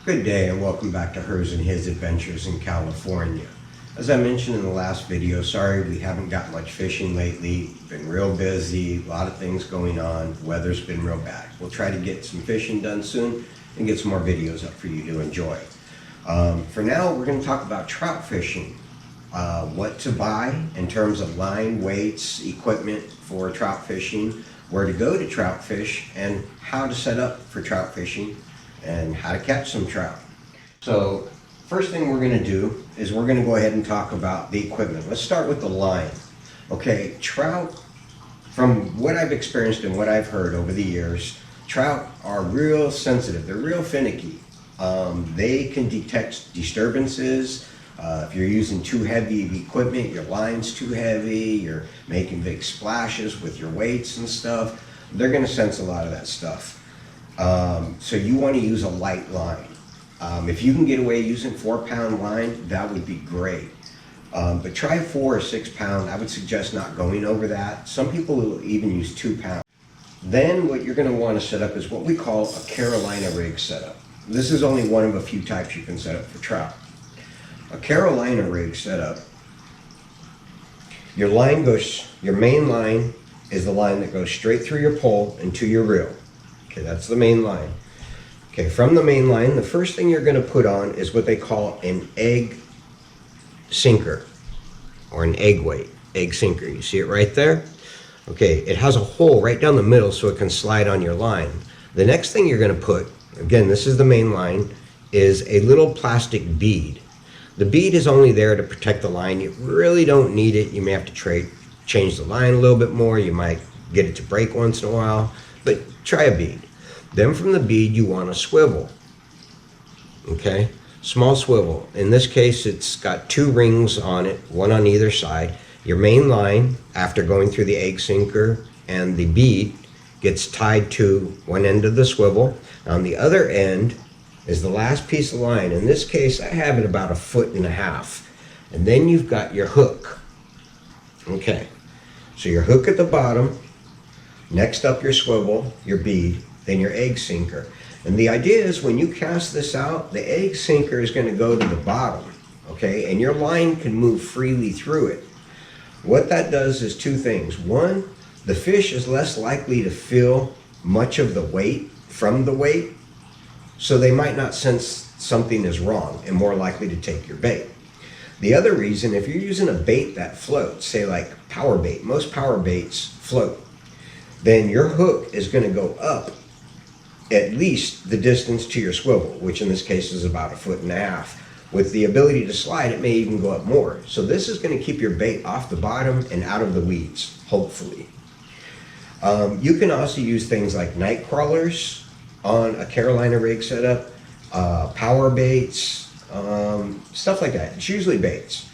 Good day and welcome back to Hers and His Adventures in California. As I mentioned in the last video, sorry we haven't got much fishing lately. Been real busy, a lot of things going on. Weather's been real bad. We'll try to get some fishing done soon and get some more videos up for you to enjoy. For now, we're going to talk about trout fishing. What to buy in terms of line, weights, equipment for trout fishing, where to go to trout fish, and how to set up for trout fishing and how to catch some trout. So first thing we're going to do is we're going to go ahead and talk about the equipment. Let's start with the line. Okay, trout, from what I've experienced and what I've heard over the years, trout are real sensitive. They're real finicky. They can detect disturbances. If you're using too heavy of equipment, your line's too heavy, you're making big splashes with your weights and stuff, they're going to sense a lot of that stuff. So you want to use a light line. If you can get away using 4-pound line, that would be great. But try 4 or 6 pound. I would suggest not going over that. Some people will even use 2 pounds. Then what you're going to want to set up is what we call a Carolina rig setup. This is only one of a few types you can set up for trout. A Carolina rig setup, your main line is the line that goes straight through your pole and to your reel. Okay, that's the main line. Okay, from the main line, the first thing you're going to put on is what they call an egg sinker, or an egg weight, egg sinker. You see it right there? Okay, it has a hole right down the middle so it can slide on your line. The next thing you're going to put, again, this is the main line, is a little plastic bead. The bead is only there to protect the line. You really don't need it. You may have to change the line a little bit more. You might get it to break once in a while, but try a bead. Then from the bead, you want a swivel. Okay, small swivel. In this case, it's got 2 rings on it, one on either side. Your main line, after going through the egg sinker and the bead, gets tied to one end of the swivel. On the other end is the last piece of line. In this case, I have it about 1.5 feet. And then you've got your hook. Okay, so your hook at the bottom, next up your swivel, your bead, then your egg sinker. And the idea is when you cast this out, the egg sinker is going to go to the bottom, okay? And your line can move freely through it. What that does is 2 things. One, the fish is less likely to feel much of the weight from the weight, so they might not sense something is wrong and more likely to take your bait. The other reason, if you're using a bait that floats, say like power bait, most power baits float, then your hook is going to go up at least the distance to your swivel, which in this case is about 1.5 feet. With the ability to slide, it may even go up more. So this is going to keep your bait off the bottom and out of the weeds, hopefully. You can also use things like night crawlers on a Carolina rig setup, power baits, stuff like that. It's usually baits.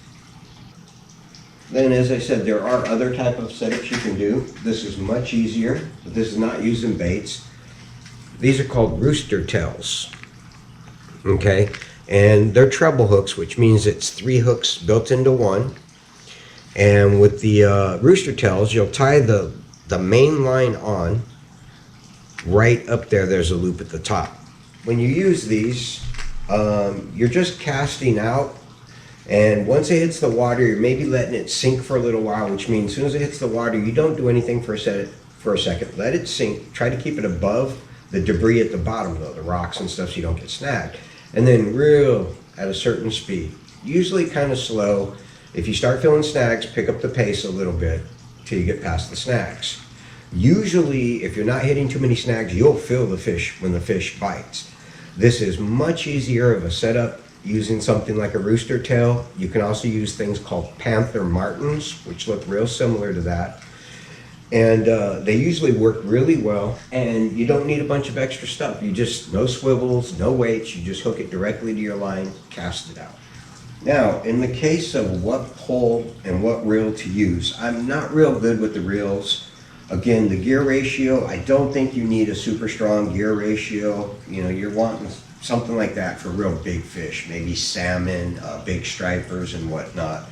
Then, as I said, there are other type of setups you can do. This is much easier, but this is not using baits. These are called rooster tails, okay? And they're treble hooks, which means it's 3 hooks built into one. And with the rooster tails, you'll tie the main line on. Right up there, there's a loop at the top. When you use these, you're just casting out. And once it hits the water, you're maybe letting it sink for a little while, which means as soon as it hits the water, you don't do anything for a second. Let it sink. Try to keep it above the debris at the bottom, though, the rocks and stuff, so you don't get snagged. And then reel at a certain speed, usually kind of slow. If you start feeling snags, pick up the pace a little bit till you get past the snags. Usually, if you're not hitting too many snags, you'll feel the fish when the fish bites. This is much easier of a setup using something like a rooster tail. You can also use things called panther martins, which look real similar to that. And they usually work really well, and you don't need a bunch of extra stuff. You just, no swivels, no weights, you just hook it directly to your line, cast it out. Now, in the case of what pole and what reel to use, I'm not real good with the reels. Again, the gear ratio, I don't think you need a super strong gear ratio. You know, you're wanting something like that for real big fish, maybe salmon, big stripers and whatnot.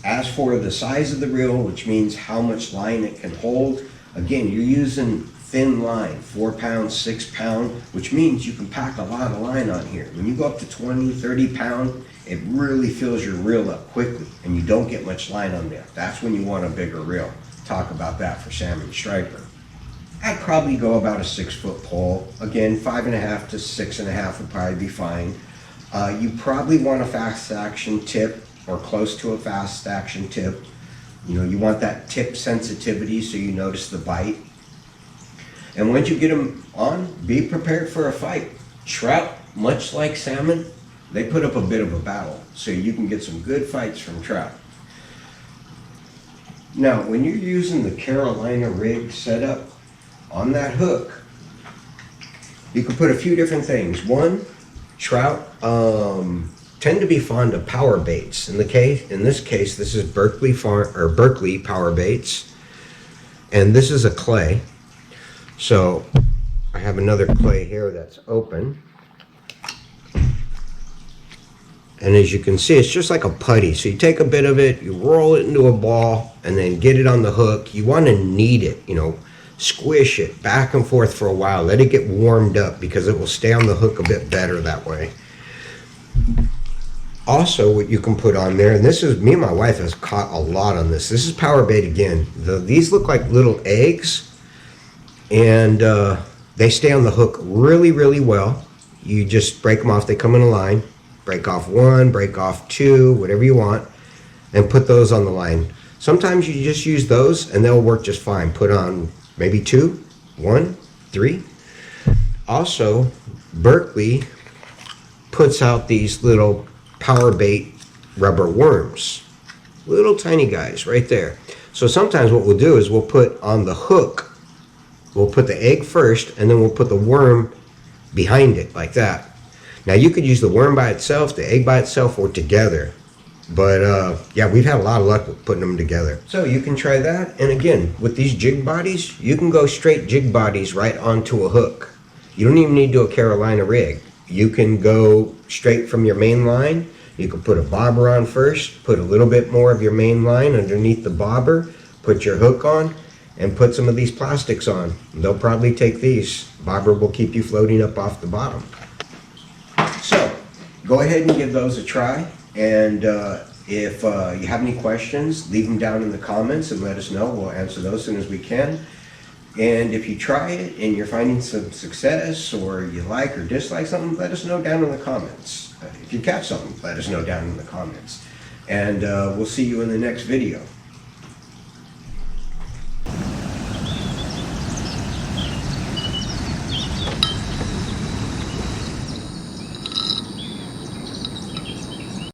As for the size of the reel, which means how much line it can hold, again, you're using thin line, 4 pounds, 6 pound, which means you can pack a lot of line on here. When you go up to 20, 30 pound, it really fills your reel up quickly and you don't get much line on there. That's when you want a bigger reel. Talk about that for salmon striper. I'd probably go about a 6-foot pole. Again, 5.5 to 6.5 would probably be fine. You probably want a fast action tip or close to a fast action tip. You know, you want that tip sensitivity so you notice the bite. And once you get them on, be prepared for a fight. Trout, much like salmon, they put up a bit of a battle, so you can get some good fights from trout. Now, when you're using the Carolina rig setup on that hook, you can put a few different things. One, trout tend to be fond of power baits. In this case, this is Berkeley power baits, and this is a clay. So I have another clay here that's open. And as you can see, it's just like a putty. So you take a bit of it, you roll it into a ball, and then get it on the hook. You want to knead it, you know, squish it back and forth for a while. Let it get warmed up because it will stay on the hook a bit better that way. Also, what you can put on there, and this is, me and my wife has caught a lot on this. This is power bait again. These look like little eggs, and they stay on the hook really, really well. You just break them off. They come in a line. Break off one, break off two, whatever you want, and put those on the line. Sometimes you just use those and they'll work just fine. Put on maybe 2, 1, 3. Also, Berkeley puts out these little power bait rubber worms. Little tiny guys right there. So sometimes what we'll do is we'll put on the hook, we'll put the egg first and then we'll put the worm behind it like that. Now you could use the worm by itself, the egg by itself, or together. But yeah, we've had a lot of luck with putting them together. So you can try that. And again, with these jig bodies, you can go straight jig bodies right onto a hook. You don't even need to do a Carolina rig. You can go straight from your main line. You can put a bobber on first, put a little bit more of your main line underneath the bobber, put your hook on, and put some of these plastics on. They'll probably take these. Bobber will keep you floating up off the bottom. So, go ahead and give those a try, and if you have any questions, leave them down in the comments and let us know. We'll answer those as soon as we can. And if you try it and you're finding some success, or you like or dislike something, let us know down in the comments. If you catch something, let us know down in the comments. And we'll see you in the next video.